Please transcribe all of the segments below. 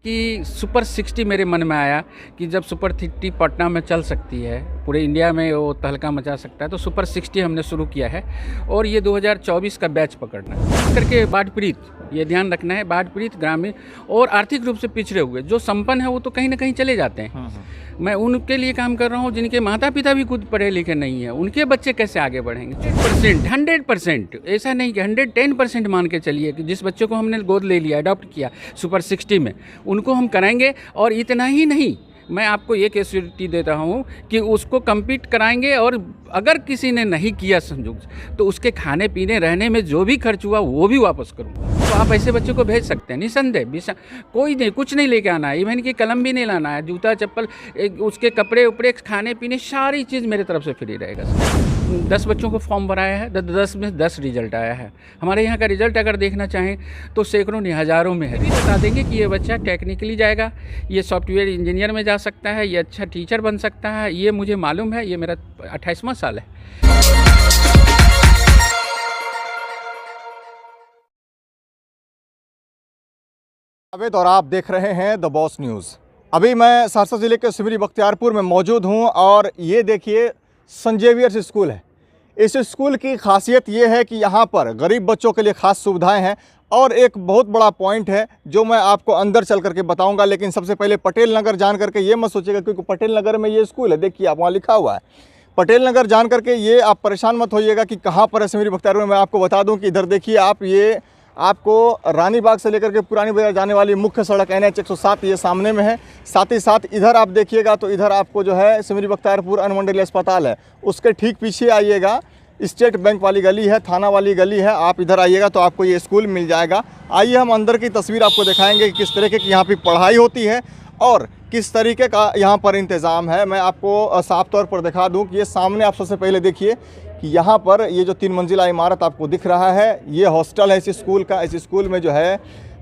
कि सुपर 60 मेरे मन में आया कि जब सुपर 30 पटना में चल सकती है, पूरे इंडिया में वो तहलका मचा सकता है, तो सुपर 60 हमने शुरू किया है और ये 2024 का बैच पकड़ना है। खास करके बाढ़ पीड़ित, ये ध्यान रखना है, बाढ़ पीड़ित ग्रामीण और आर्थिक रूप से पिछड़े हुए जो संपन्न है वो तो कहीं ना कहीं चले जाते हैं। मैं उनके लिए काम कर रहा हूँ जिनके माता पिता भी खुद पढ़े लिखे नहीं हैं, उनके बच्चे कैसे आगे बढ़ेंगे। 100% ऐसा नहीं कि 110% मान के चलिए कि जिस बच्चे को हमने गोद ले लिया, अडॉप्ट किया सुपर 60 में, उनको हम कराएंगे। और इतना ही नहीं, मैं आपको एक एश्योरिटी देता हूँ कि उसको कम्पीट कराएंगे और अगर किसी ने नहीं किया संयोग तो उसके खाने पीने रहने में जो भी खर्च हुआ वो भी वापस करूँगा। तो आप ऐसे बच्चों को भेज सकते हैं निसंदेह। कोई नहीं, कुछ नहीं लेके आना है, इवन की कलम भी नहीं लाना है, जूता चप्पल, उसके कपड़े उपड़े, खाने पीने, सारी चीज़ मेरे तरफ से फ्री रहेगा। 10 बच्चों को फॉर्म भराया है, 10 में 10 रिजल्ट आया है। हमारे यहाँ का रिजल्ट अगर देखना चाहें तो सैकड़ों नहीं हज़ारों में है। भी बता देंगे कि ये बच्चा टेक्निकली जाएगा, ये सॉफ्टवेयर इंजीनियर में जा सकता है, ये अच्छा टीचर बन सकता है, ये मुझे मालूम है। ये मेरा 28वां साल है। अवैध और आप देख रहे हैं द बॉस न्यूज़। अभी मैं सहरसा ज़िले के सिमरी बख्तियारपुर में मौजूद हूं और ये देखिए सेंट जेवियर्स स्कूल है। इस स्कूल की खासियत ये है कि यहाँ पर गरीब बच्चों के लिए ख़ास सुविधाएं हैं और एक बहुत बड़ा पॉइंट है जो मैं आपको अंदर चल करके बताऊंगा। लेकिन सबसे पहले पटेल नगर जान करके ये मत सोचिएगा, क्योंकि पटेल नगर में ये स्कूल है, देखिए आप वहाँ लिखा हुआ है पटेल नगर। जान करके ये आप परेशान मत होइएगा कि कहाँ पर है सिमरी बख्तियारपुर में। मैं आपको बता दूँ कि इधर देखिए आप, ये आपको रानी बाग से लेकर के पुरानी बाजार जाने वाली मुख्य सड़क NH 107 ये सामने में है। साथ ही साथ इधर आप देखिएगा तो इधर आपको जो है सिमरी बख्तियारपुर अनुमंडलीय अस्पताल है, उसके ठीक पीछे आइएगा स्टेट बैंक वाली गली है, थाना वाली गली है। आप इधर आइएगा तो आपको ये स्कूल मिल जाएगा। आइए हम अंदर की तस्वीर आपको दिखाएंगे कि किस तरीके की यहाँ पर पढ़ाई होती है और किस तरीके का यहाँ पर इंतज़ाम है। मैं आपको साफ तौर पर दिखा दूँ कि ये सामने आप सबसे पहले देखिए कि यहाँ पर ये जो 3 मंजिला इमारत आपको दिख रहा है, ये हॉस्टल है इस स्कूल का। इस स्कूल में जो है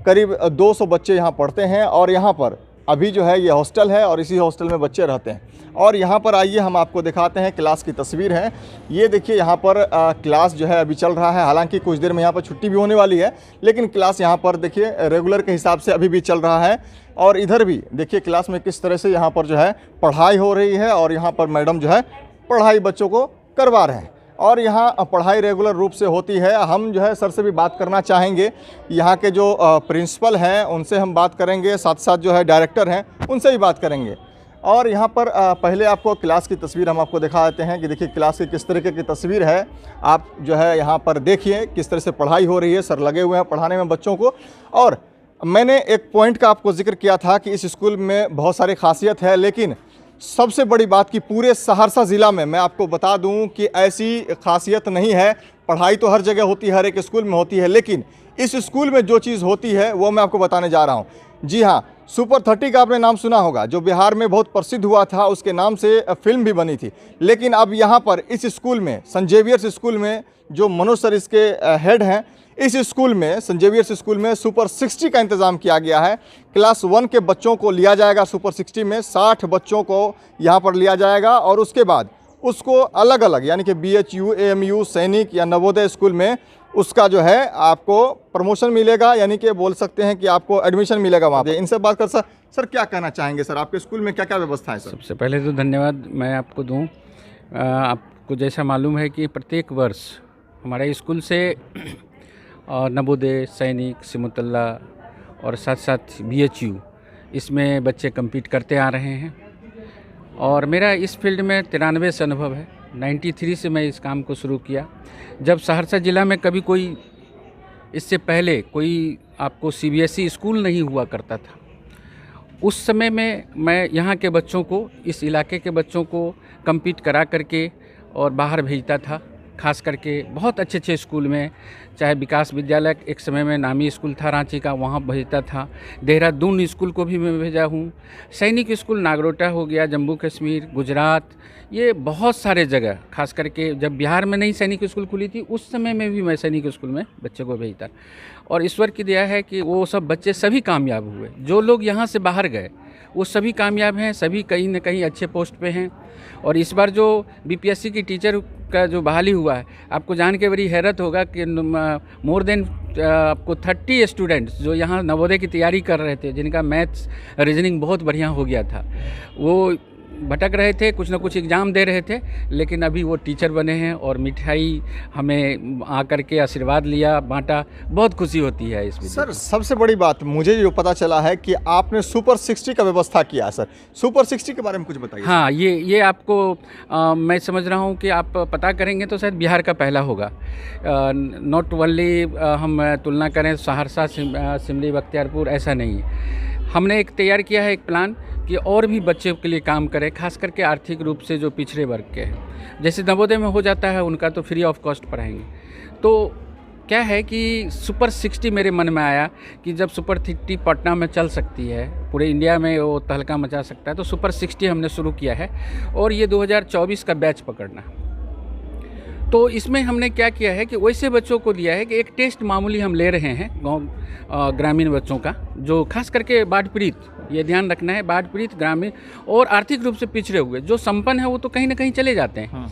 करीब 200 बच्चे यहाँ पढ़ते हैं और यहाँ पर अभी जो है ये हॉस्टल है और इसी हॉस्टल में बच्चे रहते हैं। और यहाँ पर आइए हम आपको दिखाते हैं, क्लास की तस्वीर है। ये देखिए यहाँ पर क्लास जो है अभी चल रहा है। हालांकि कुछ देर में यहाँ पर छुट्टी भी होने वाली है, लेकिन क्लास यहाँ पर देखिए रेगुलर के हिसाब से अभी भी चल रहा है। और इधर भी देखिए क्लास में किस तरह से यहाँ पर जो है पढ़ाई हो रही है और यहाँ पर मैडम जो है पढ़ाई बच्चों को करवा रहे हैं और यहाँ पढ़ाई रेगुलर रूप से होती है। हम जो है सर से भी बात करना चाहेंगे, यहाँ के जो प्रिंसिपल हैं उनसे हम बात करेंगे, साथ साथ जो है डायरेक्टर हैं उनसे भी बात करेंगे। और यहाँ पर पहले आपको क्लास की तस्वीर हम आपको दिखा देते हैं कि देखिए क्लास की किस तरीके की तस्वीर है। आप जो है यहाँ पर देखिए किस तरह से पढ़ाई हो रही है, सर लगे हुए हैं पढ़ाने में बच्चों को। और मैंने एक पॉइंट का आपको जिक्र किया था कि इस स्कूल में बहुत सारी खासियत है, लेकिन सबसे बड़ी बात कि पूरे सहरसा ज़िला में मैं आपको बता दूं कि ऐसी खासियत नहीं है। पढ़ाई तो हर जगह होती है, हर एक स्कूल में होती है, लेकिन इस स्कूल में जो चीज़ होती है वो मैं आपको बताने जा रहा हूं। जी हाँ, सुपर 30 का आपने नाम सुना होगा, जो बिहार में बहुत प्रसिद्ध हुआ था, उसके नाम से फिल्म भी बनी थी। लेकिन अब यहाँ पर इस स्कूल में, सेंट जेवियर्स स्कूल में, जो मनोज सर इसके हेड हैं, इस स्कूल में सेंट जेवियर्स स्कूल में सुपर 60 का इंतज़ाम किया गया है। क्लास 1 के बच्चों को लिया जाएगा सुपर 60 में, 60 बच्चों को यहाँ पर लिया जाएगा और उसके बाद उसको अलग अलग यानी कि BHU, AMU, सैनिक या नवोदय स्कूल में उसका जो है आपको प्रमोशन मिलेगा, यानी कि बोल सकते हैं कि आपको एडमिशन मिलेगा वहाँ पे। इनसे बात कर सर क्या कहना चाहेंगे सर, आपके स्कूल में क्या क्या व्यवस्था है सर? सबसे पहले तो धन्यवाद मैं आपको दूँ। आपको जैसा मालूम है कि प्रत्येक वर्ष हमारे स्कूल से और नवोदय, सैनिक, सिमुतल्ला और साथ साथ BHU, इसमें बच्चे compete करते आ रहे हैं। और मेरा इस फील्ड में 93 से अनुभव है। 93 से मैं इस काम को शुरू किया, जब सहरसा ज़िला में कभी कोई, इससे पहले कोई आपको CBSE स्कूल नहीं हुआ करता था। उस समय में मैं यहाँ के बच्चों को, इस इलाके के बच्चों को compete करा करके और बाहर भेजता था। खास करके बहुत अच्छे अच्छे स्कूल में, चाहे विकास विद्यालय एक समय में नामी स्कूल था रांची का, वहाँ भेजता था। देहरादून स्कूल को भी मैं भेजा हूँ। सैनिक स्कूल नागरोटा हो गया, जम्मू कश्मीर, गुजरात, ये बहुत सारे जगह। खास करके जब बिहार में नई सैनिक स्कूल खुली थी उस समय में भी मैं सैनिक स्कूल में बच्चे को भेजता। और ईश्वर की दया है कि वो सब बच्चे सभी कामयाब हुए। जो लोग यहाँ से बाहर गए वो सभी कामयाब हैं, सभी कहीं न कहीं अच्छे पोस्ट पे हैं। और इस बार जो बीपीएससी की टीचर का जो बहाली हुआ है, आपको जान के बड़ी हैरत होगा कि मोर देन आपको 30 स्टूडेंट्स जो यहाँ नवोदय की तैयारी कर रहे थे, जिनका मैथ्स रीजनिंग बहुत बढ़िया हो गया था, वो भटक रहे थे, कुछ ना कुछ एग्ज़ाम दे रहे थे, लेकिन अभी वो टीचर बने हैं और मिठाई हमें आकर के आशीर्वाद लिया, बांटा। बहुत खुशी होती है इसमें। सर सबसे बड़ी बात मुझे जो पता चला है कि आपने सुपर 60 का व्यवस्था किया है। सर सुपर 60 के बारे में कुछ बताइए। हाँ, ये आपको मैं समझ रहा हूँ कि आप पता करेंगे तो शायद बिहार का पहला होगा। नॉट ओनली हम तुलना करें सहरसा सिमरी बख्तियारपुर, ऐसा नहीं है। हमने एक तैयार किया है एक प्लान कि और भी बच्चे के लिए काम करें, खास करके आर्थिक रूप से जो पिछड़े वर्ग के हैं। जैसे नवोदय में हो जाता है उनका तो फ्री ऑफ कॉस्ट पढ़ाएंगे। तो क्या है कि सुपर 60 मेरे मन में आया कि जब सुपर 60 पटना में चल सकती है, पूरे इंडिया में वो तहलका मचा सकता है, तो सुपर 60 हमने शुरू किया है और ये 2024 का बैच पकड़ना। तो इसमें हमने क्या किया है कि वैसे बच्चों को दिया है कि एक टेस्ट मामूली हम ले रहे हैं गांव ग्रामीण बच्चों का, जो खास करके बाढ़ पीड़ित, ये ध्यान रखना है, बाढ़ पीड़ित ग्रामीण और आर्थिक रूप से पिछड़े हुए। जो संपन्न है वो तो कहीं ना कहीं चले जाते हैं।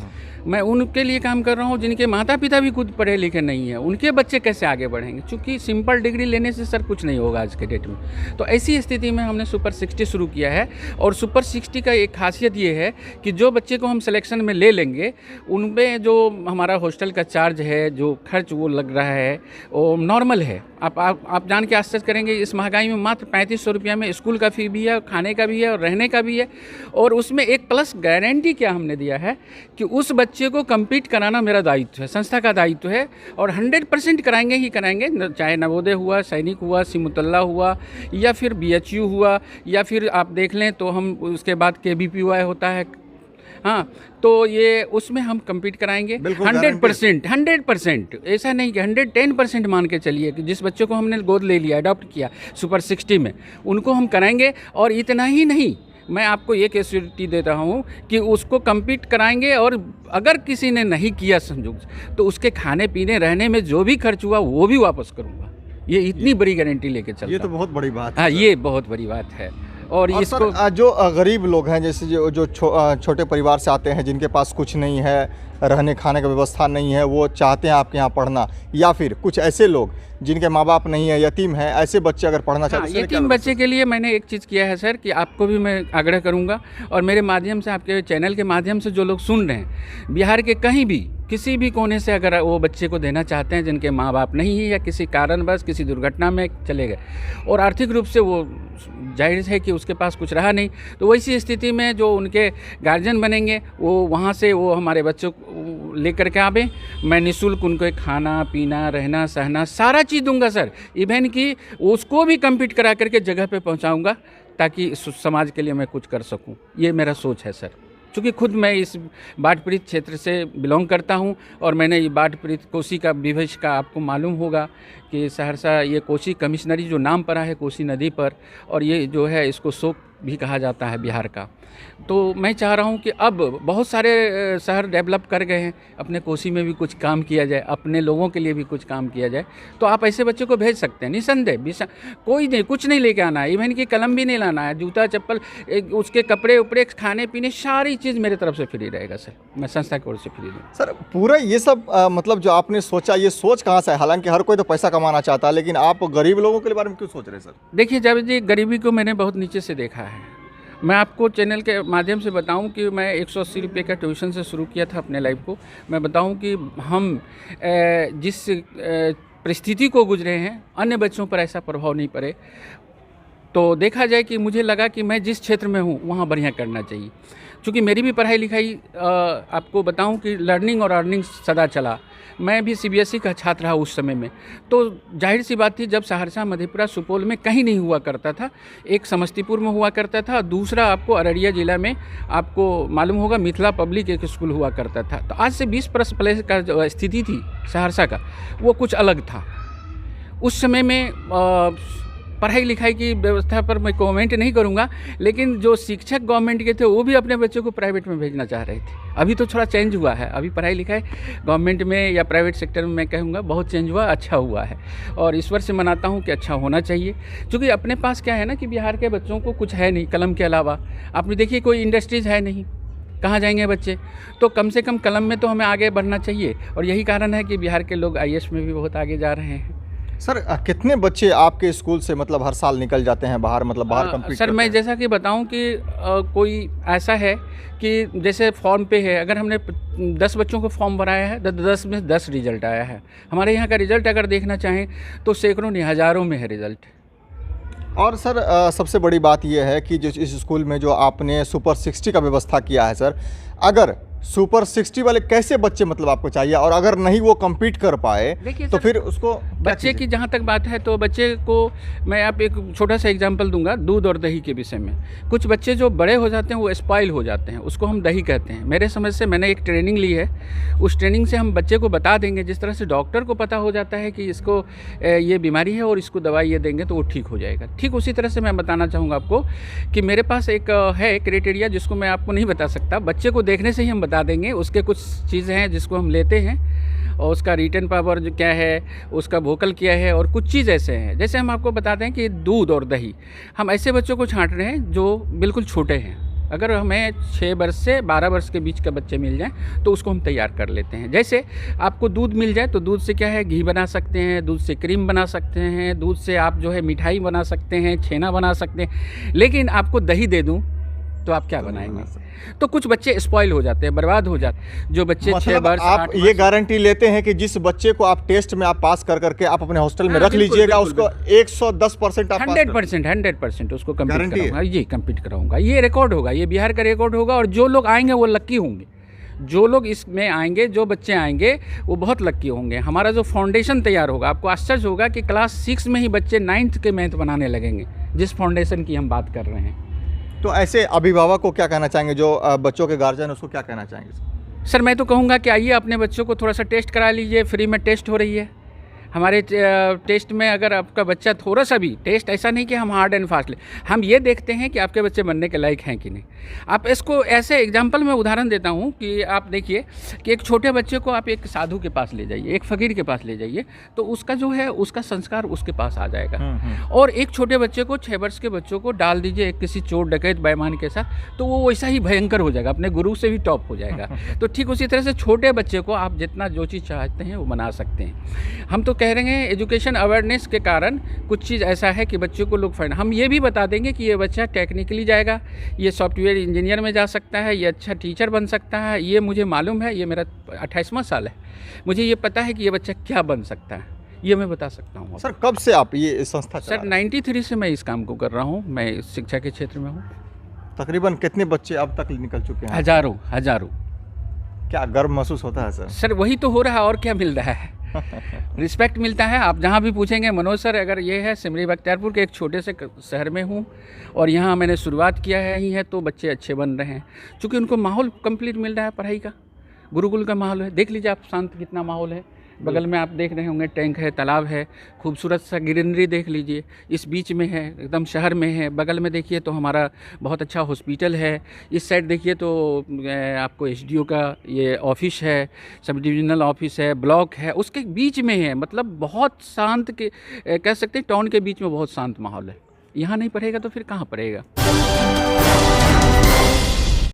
मैं उनके लिए काम कर रहा हूँ जिनके माता पिता भी खुद पढ़े लिखे नहीं हैं, उनके बच्चे कैसे आगे बढ़ेंगे, क्योंकि सिंपल डिग्री लेने से सर कुछ नहीं होगा आज के डेट में। तो ऐसी स्थिति में हमने सुपर 60 शुरू किया है। और सुपर 60 का एक खासियत ये है कि जो बच्चे को हम सिलेक्शन में ले लेंगे, उनमें जो हमारा हॉस्टल का चार्ज है, जो खर्च वो लग रहा है, वो नॉर्मल है। आप जान के आश्चर्य करेंगे, इस महंगाई में मात्र 3500 रुपया में स्कूल का फ़ी भी है, खाने का भी है और रहने का भी है। और उसमें एक प्लस गारंटी क्या हमने दिया है कि उस बच्चे को कम्पीट कराना मेरा दायित्व है, संस्था का दायित्व है, और 100% कराएंगे ही कराएंगे। चाहे नवोदय हुआ, सैनिक हुआ, सिमुतल्ला हुआ, या फिर BHU हुआ, या फिर आप देख लें तो हम उसके बाद KVPY होता है। हाँ, तो ये उसमें हम कम्पीट कराएंगे 100%। ऐसा नहीं कि 110% मान के चलिए कि जिस बच्चे को हमने गोद ले लिया, अडॉप्ट किया सुपर 60 में, उनको हम कराएंगे। और इतना ही नहीं, मैं आपको ये एश्योरिटी देता हूँ कि उसको कम्पीट कराएंगे, और अगर किसी ने नहीं किया संयोग तो उसके खाने पीने रहने में जो भी खर्च हुआ वो भी वापस करूँगा। ये इतनी बड़ी गारंटी लेके चलता। ये तो बहुत बड़ी बात है। हाँ, ये बहुत बड़ी बात है। और इसको सर, जो गरीब लोग हैं, जैसे जो छोटे परिवार से आते हैं, जिनके पास कुछ नहीं है, रहने खाने का व्यवस्था नहीं है, वो चाहते हैं आपके यहाँ पढ़ना, या फिर कुछ ऐसे लोग जिनके माँ बाप नहीं है, यतीम हैं, ऐसे बच्चे अगर पढ़ना चाहते हैं, यतीम बच्चे के लिए मैंने एक चीज़ किया है सर, कि आपको भी मैं आग्रह करूँगा, और मेरे माध्यम से, आपके चैनल के माध्यम से जो लोग सुन रहे हैं, बिहार के कहीं भी किसी भी कोने से अगर वो बच्चे को देना चाहते हैं, जिनके माँ बाप नहीं है या किसी कारणवश किसी दुर्घटना में चले गए और आर्थिक रूप से वो जाहिर है कि उसके पास कुछ रहा नहीं, तो वैसी स्थिति में जो उनके गार्जियन बनेंगे, वो वहाँ से वो हमारे बच्चों को लेकर के आवे। मैं निःशुल्क उनको खाना पीना, रहना सहना सारा चीज़ दूंगा सर। इवन कि उसको भी कम्पीट करा करके जगह पे पहुँचाऊँगा, ताकि समाज के लिए मैं कुछ कर सकूँ। ये मेरा सोच है सर। चूँकि खुद मैं इस बाढ़ पीड़ित क्षेत्र से बिलोंग करता हूं, और मैंने ये बाढ़ पीड़ित कोसी का विभेज का आपको मालूम होगा कि सहरसा ये कोसी कमिश्नरी जो नाम पड़ा है कोसी नदी पर, और ये जो है इसको शोक भी कहा जाता है बिहार का। तो मैं चाह रहा हूं कि अब बहुत सारे शहर डेवलप कर गए हैं, अपने कोसी में भी कुछ काम किया जाए, अपने लोगों के लिए भी कुछ काम किया जाए। तो आप ऐसे बच्चों को भेज सकते हैं निसंदेह। कोई नहीं, कुछ नहीं लेके आना है, इवन कि कलम भी नहीं लाना है, जूता चप्पल, उसके कपड़े उपड़े, खाने पीने, सारी चीज़ मेरे तरफ से फ्री रहेगा सर। मैं संस्था की ओर से फ्री दूँ सर। पूरा ये सब मतलब जो आपने सोचा, ये सोच कहाँ से है? हालांकि हर कोई तो पैसा कमाना चाहता है, लेकिन आप गरीब लोगों के बारे में क्यों सोच रहे हैं सर? देखिए, जब जी गरीबी को मैंने बहुत नीचे से देखा है। मैं आपको चैनल के माध्यम से बताऊं कि मैं 180 रुपये का ट्यूशन से शुरू किया था अपने लाइफ को। मैं बताऊं कि हम जिस परिस्थिति को गुजरे हैं, अन्य बच्चों पर ऐसा प्रभाव नहीं पड़े। तो देखा जाए कि मुझे लगा कि मैं जिस क्षेत्र में हूं वहां बढ़िया करना चाहिए। चूँकि मेरी भी पढ़ाई लिखाई आपको बताऊं कि लर्निंग और अर्निंग सदा चला। मैं भी CBSE का छात्र रहा उस समय में। तो जाहिर सी बात थी, जब सहरसा, मधेपुरा, सुपौल में कहीं नहीं हुआ करता था, एक समस्तीपुर में हुआ करता था, दूसरा आपको अररिया ज़िला में आपको मालूम होगा मिथिला पब्लिक एक स्कूल हुआ करता था। तो आज से 20 वर्ष पहले का जो स्थिति थी सहरसा का, वो कुछ अलग था। उस समय में पढ़ाई लिखाई की व्यवस्था पर मैं कमेंट नहीं करूंगा, लेकिन जो शिक्षक गवर्नमेंट के थे वो भी अपने बच्चों को प्राइवेट में भेजना चाह रहे थे। अभी तो थोड़ा चेंज हुआ है, अभी पढ़ाई लिखाई गवर्नमेंट में या प्राइवेट सेक्टर में मैं कहूँगा बहुत चेंज हुआ, अच्छा हुआ है। और ईश्वर से मनाता हूँ कि अच्छा होना चाहिए। क्योंकि अपने पास क्या है ना कि बिहार के बच्चों को कुछ है नहीं कलम के अलावा। आपने देखिए कोई इंडस्ट्रीज़ है नहीं, कहाँ जाएंगे बच्चे? तो कम से कम कलम में तो हमें आगे बढ़ना चाहिए, और यही कारण है कि बिहार के लोग आईएएस में भी बहुत आगे जा रहे हैं। सर कितने बच्चे आपके स्कूल से मतलब हर साल निकल जाते हैं बाहर, मतलब बाहर कंप्लीट सर करते मैं हैं? जैसा कि बताऊं कि कोई ऐसा है कि जैसे फॉर्म पे है, अगर हमने 10 बच्चों को फॉर्म भराया है तो 10 में 10 रिजल्ट आया है। हमारे यहाँ का रिजल्ट अगर देखना चाहें तो सैकड़ों नहीं हज़ारों में है रिजल्ट। और सर सबसे बड़ी बात यह है कि जो इस स्कूल में जो आपने सुपर 60 का व्यवस्था किया है सर, अगर सुपर 60 वाले कैसे बच्चे मतलब आपको चाहिए, और अगर नहीं वो compete कर पाए देखिए तो सर, फिर उसको बच्चे की जहाँ तक बात है तो बच्चे को मैं आप एक छोटा सा एग्जांपल दूंगा दूध और दही के विषय में। कुछ बच्चे जो बड़े हो जाते हैं वो स्पॉइल हो जाते हैं, उसको हम दही कहते हैं। मेरे समझ से मैंने एक ट्रेनिंग ली है, उस ट्रेनिंग से हम बच्चे को बता देंगे, जिस तरह से डॉक्टर को पता हो जाता है कि इसको ये बीमारी है और इसको दवाई ये देंगे तो वो ठीक हो जाएगा। ठीक उसी तरह से मैं बताना चाहूँगा आपको कि मेरे पास एक है क्राइटेरिया जिसको मैं आपको नहीं बता सकता, बच्चे को देखने से ही हम बता देंगे। उसके कुछ चीज़ें हैं जिसको हम लेते हैं, और उसका रिटर्न पावर जो क्या है, उसका वोकल क्या है, और कुछ चीज़ ऐसे हैं। जैसे हम आपको बता दें कि दूध और दही, हम ऐसे बच्चों को छांट रहे हैं जो बिल्कुल छोटे हैं। अगर हमें 6 वर्ष से 12 वर्ष के बीच के बच्चे मिल जाएं तो उसको हम तैयार कर लेते हैं। जैसे आपको दूध मिल जाए तो दूध से क्या है, घी बना सकते हैं, दूध से क्रीम बना सकते हैं, दूध से आप जो है मिठाई बना सकते हैं, छेना बना सकते हैं। लेकिन आपको दही दे दूँ तो आप क्या बनाएंगे? तो कुछ बच्चे स्पॉइल हो जाते हैं, बर्बाद हो जाते हैं। जो बच्चे 6 मतलब वर्ष आप 8 ये वर्ष गारंटी लेते हैं कि जिस बच्चे को आप टेस्ट में आप पास कर करके आप अपने हॉस्टल में हाँ, रख बिल्कुल, लीजिएगा, बिल्कुल, उसको 110% आप पास कर- 100% उसको कंप्लीट गारंटी है? कराऊंगा। ये कंप्लीट कराऊंगा, ये रिकॉर्ड होगा, ये बिहार का रिकॉर्ड होगा। और जो लोग आएंगे वो लक्की होंगे, जो लोग इसमें आएंगे, जो बच्चे आएंगे वो बहुत लक्की होंगे। हमारा जो फाउंडेशन तैयार होगा, आपको आश्चर्य होगा कि क्लास 6 में ही बच्चे 9th के मैथ बनाने लगेंगे, जिस फाउंडेशन की हम बात कर रहे हैं। तो ऐसे अभिभावक को क्या कहना चाहेंगे, जो बच्चों के गार्जियन, उसको क्या कहना चाहेंगे? सर मैं तो कहूँगा कि आइए अपने बच्चों को थोड़ा सा टेस्ट करा लीजिए, फ्री में टेस्ट हो रही है। हमारे टेस्ट में अगर आपका बच्चा थोड़ा सा भी, टेस्ट ऐसा नहीं कि हम हार्ड एंड फास्ट ले, हम ये देखते हैं कि आपके बच्चे बनने के लायक हैं कि नहीं। आप इसको ऐसे एग्जांपल में उदाहरण देता हूँ कि आप देखिए कि एक छोटे बच्चे को आप एक साधु के पास ले जाइए, एक फ़कीर के पास ले जाइए, तो उसका जो है उसका संस्कार उसके पास आ जाएगा। और एक छोटे बच्चे को, 6 वर्ष के बच्चों को डाल दीजिए एक किसी चोर डकैत बेईमान के साथ, तो वो वैसा ही भयंकर हो जाएगा, अपने गुरु से भी टॉप हो जाएगा। तो ठीक उसी तरह से छोटे बच्चे को आप जितना जो चीज़ चाहते हैं वो बना सकते हैं। हम तो कह रहे हैं एजुकेशन अवेयरनेस के कारण कुछ चीज़ ऐसा है कि बच्चों को लोग फाइंड, हम ये भी बता देंगे कि ये बच्चा टेक्निकली जाएगा, ये सॉफ्टवेयर इंजीनियर में जा सकता है, ये अच्छा टीचर बन सकता है। ये मुझे मालूम है, ये मेरा 28वां साल है, मुझे ये पता है कि ये बच्चा क्या बन सकता है, ये मैं बता सकता हूँ। सर कब से आप ये संस्था चला सर रहे हैं? 93 से मैं इस काम को कर रहा हूँ, मैं शिक्षा के क्षेत्र में हूँ। तकरीबन कितने बच्चे अब तक निकल चुके हैं? हजारों। क्या गर्व महसूस होता है सर? सर वही तो हो रहा है, और क्या मिल रहा है? रिस्पेक्ट मिलता है। आप जहाँ भी पूछेंगे मनोज सर, अगर ये है सिमरी बख्तियारपुर के एक छोटे से शहर में हूँ और यहाँ मैंने शुरुआत किया है ही है, तो बच्चे अच्छे बन रहे हैं क्योंकि उनको माहौल कंप्लीट मिल रहा है पढ़ाई का, गुरुकुल का माहौल है। देख लीजिए आप, शांत कितना माहौल है। बगल में आप देख रहे होंगे टैंक है, तालाब है, खूबसूरत सा ग्रीनरी देख लीजिए, इस बीच में है, एकदम शहर में है। बगल में देखिए तो हमारा बहुत अच्छा हॉस्पिटल है, इस साइड देखिए तो आपको एसडीओ का ये ऑफिस है, सब डिविजनल ऑफिस है, ब्लॉक है, उसके बीच में है। मतलब बहुत शांत के कह सकते हैं, टाउन के बीच में बहुत शांत माहौल है। यहाँ नहीं पढ़ेगा तो फिर कहाँ पढ़ेगा?